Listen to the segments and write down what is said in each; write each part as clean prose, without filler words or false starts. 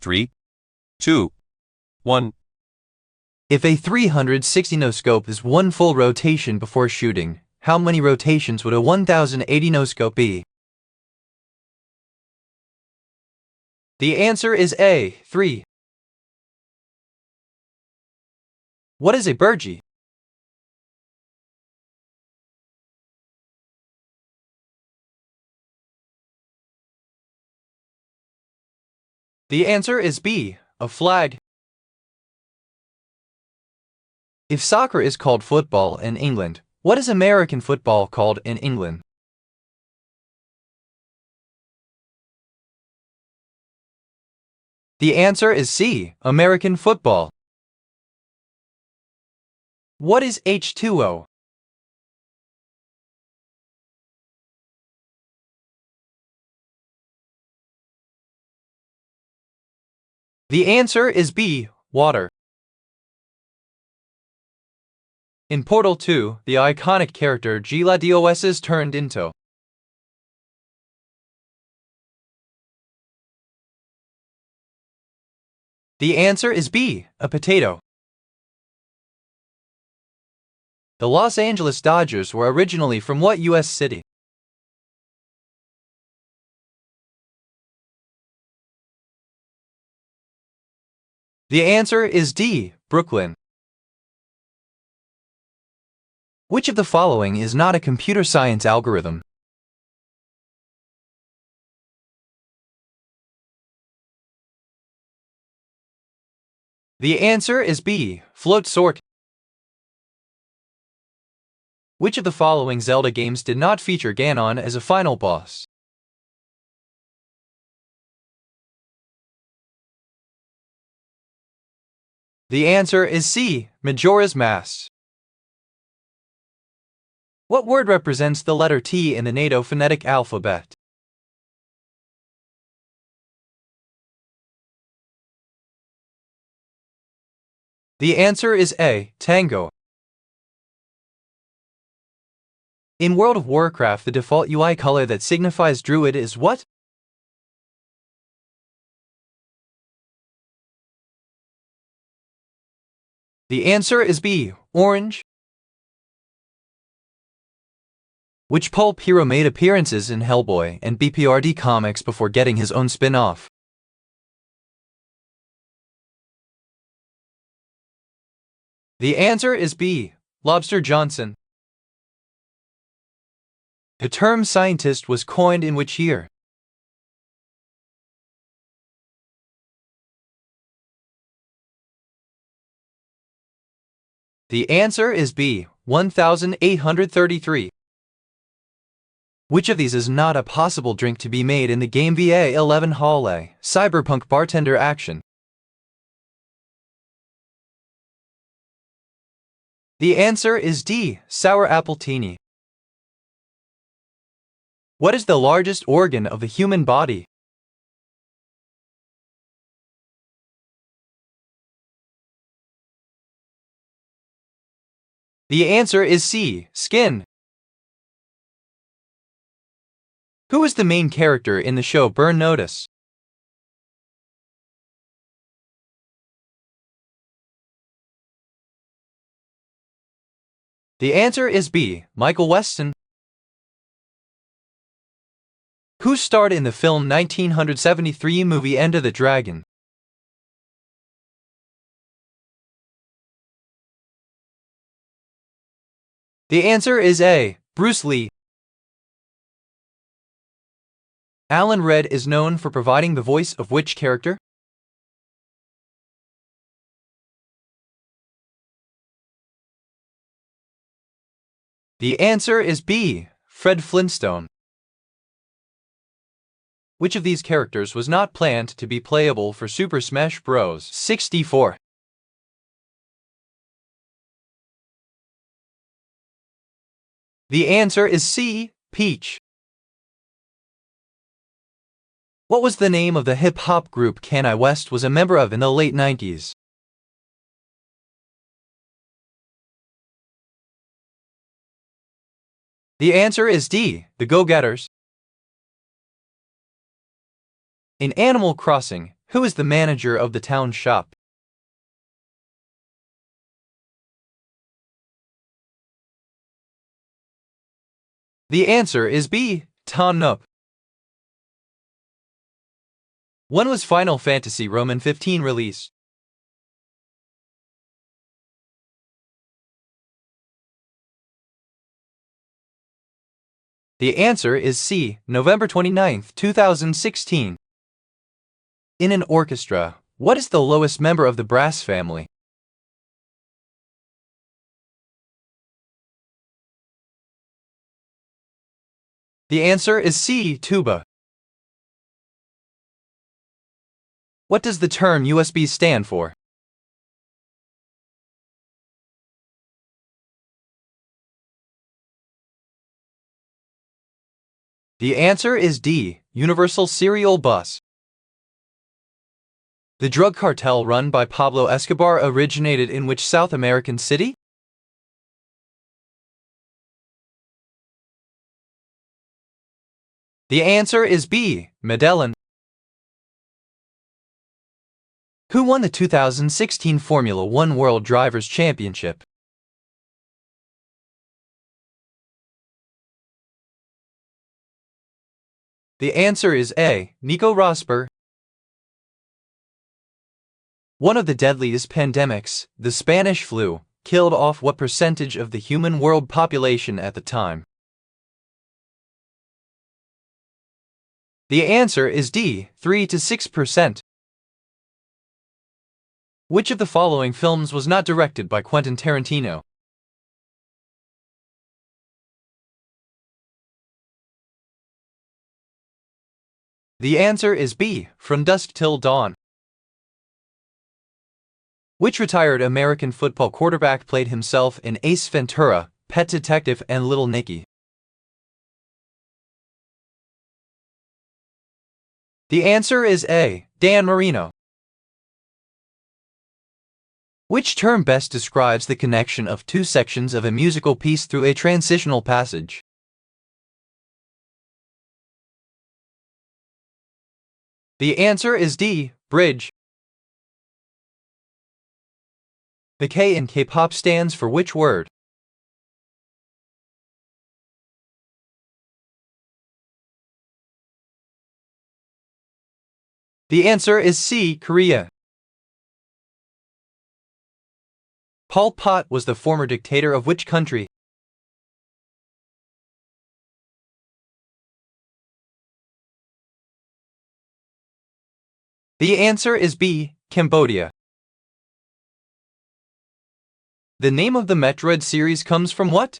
3, 2, 1. If a 360 no-scope is one full rotation before shooting, how many rotations would a 1080 no-scope be? The answer is A, 3. What is a burgee? The answer is B, a flag. If soccer is called football in England, what is American football called in England? The answer is C, American football. What is H2O? The answer is B, water. In Portal 2, the iconic character GLaDOS is turned into. The answer is B, a potato. The Los Angeles Dodgers were originally from what U.S. city? The answer is D, Brooklyn. Which of the following is not a computer science algorithm? The answer is B, float sort. Which of the following Zelda games did not feature Ganon as a final boss? The answer is C, Majora's Mask. What word represents the letter T in the NATO phonetic alphabet? The answer is A, Tango. In World of Warcraft, the default UI color that signifies Druid is what? The answer is B, orange. Which pulp hero made appearances in Hellboy and BPRD comics before getting his own spin-off? The answer is B, Lobster Johnson. The term scientist was coined in which year? The answer is B, 1833. Which of these is not a possible drink to be made in the game VA11 Hallway, Cyberpunk Bartender Action? The answer is D, sour appletini. What is the largest organ of the human body? The answer is C, skin. Who is the main character in the show Burn Notice? The answer is B, Michael Weston. Who starred in the film 1973 movie Enter the Dragon? The answer is A, Bruce Lee. Alan Redd is known for providing the voice of which character? The answer is B, Fred Flintstone. Which of these characters was not planned to be playable for Super Smash Bros. 64? The answer is C, Peach. What was the name of the hip-hop group Kanye West was a member of in the late 90s? The answer is D, the Go-Getters. In Animal Crossing, Who is the manager of the town shop? The answer is B. Tannup. When was Final Fantasy Roman 15 released? The answer is C. November 29, 2016. In an orchestra, what is the lowest member of the brass family? The answer is C. Tuba. What does the term USB stand for? The answer is D. Universal Serial Bus. The drug cartel run by Pablo Escobar originated in which South American city? The answer is B. Medellin. Who won the 2016 Formula One World Drivers' Championship? The answer is A. Nico Rosberg. One of the deadliest pandemics, the Spanish flu, killed off what percentage of the human world population at the time? The answer is D. 3 to 6%. Which of the following films was not directed by Quentin Tarantino? The answer is B. From Dusk Till Dawn. Which retired American football quarterback played himself in Ace Ventura, Pet Detective, and Little Nicky? The answer is A. Dan Marino. Which term best describes the connection of two sections of a musical piece through a transitional passage? The answer is D. Bridge. The K in K-pop stands for which word? The answer is C. Korea. Pol Pot was the former dictator of which country? The answer is B. Cambodia. The name of the Metroid series comes from what?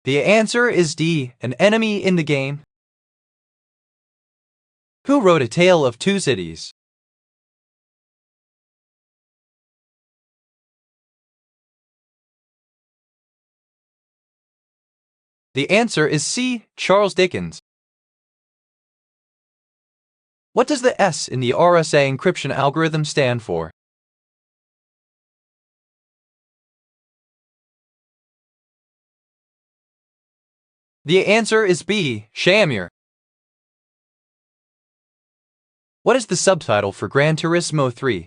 The answer is D. An enemy in the game. Who wrote A Tale of Two Cities? The answer is C. Charles Dickens. What does the S in the RSA encryption algorithm stand for? The answer is B. Shamir. What is the subtitle for Gran Turismo 3?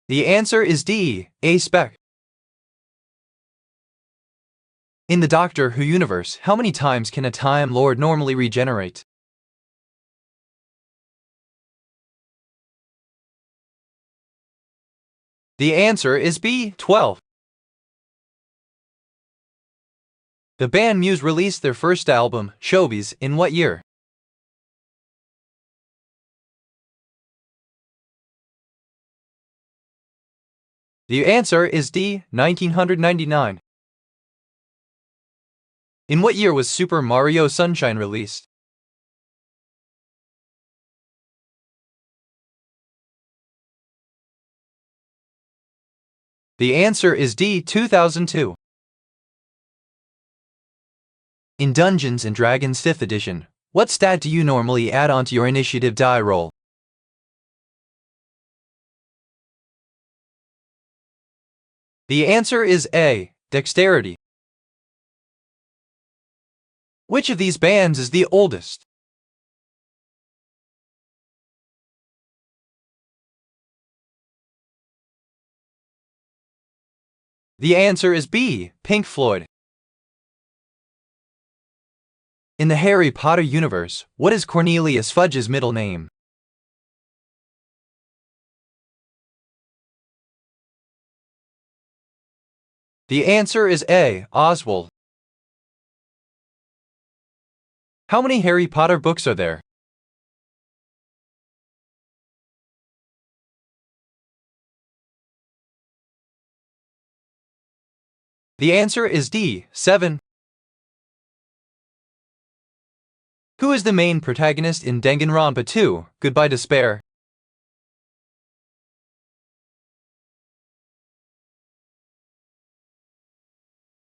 The answer is D. A-Spec. In the Doctor Who universe, how many times can a Time Lord normally regenerate? The answer is B. 12. The band Muse released their first album, Showbiz, in what year? The answer is D. 1999. In what year was Super Mario Sunshine released? The answer is D. 2002. In Dungeons & Dragons 5th edition, what stat do you normally add onto your initiative die roll? The answer is A. Dexterity. Which of these bands is the oldest? The answer is B. Pink Floyd. In the Harry Potter universe, what is Cornelius Fudge's middle name? The answer is A. Oswald. How many Harry Potter books are there? The answer is D. 7. Who is the main protagonist in Danganronpa 2, Goodbye Despair?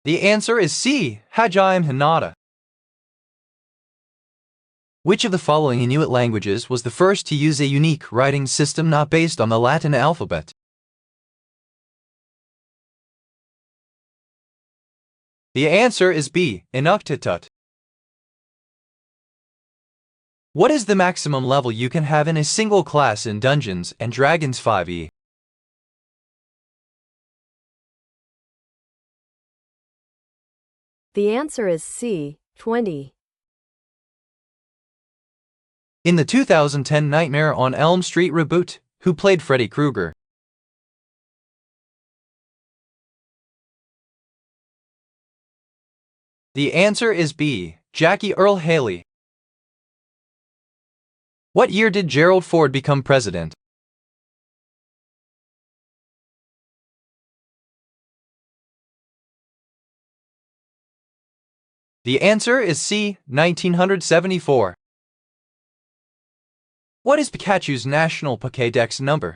The answer is C. Hajime Hinata. Which of the following Inuit languages was the first to use a unique writing system not based on the Latin alphabet? The answer is B. Inuktitut. What is the maximum level you can have in a single class in Dungeons & Dragons 5e? The answer is C. 20. In the 2010 Nightmare on Elm Street reboot, who played Freddy Krueger? The answer is B. Jackie Earle Haley. What year did Gerald Ford become president? The answer is C. 1974. What is Pikachu's national Pokédex number?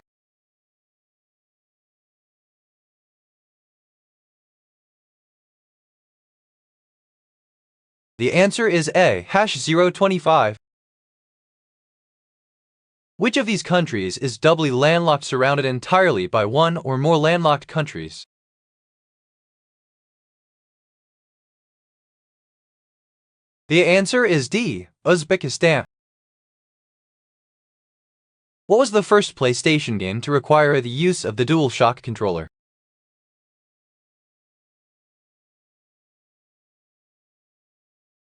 The answer is A. #025. Which of these countries is doubly landlocked, surrounded entirely by one or more landlocked countries? The answer is D. Uzbekistan. What was the first PlayStation game to require the use of the DualShock controller?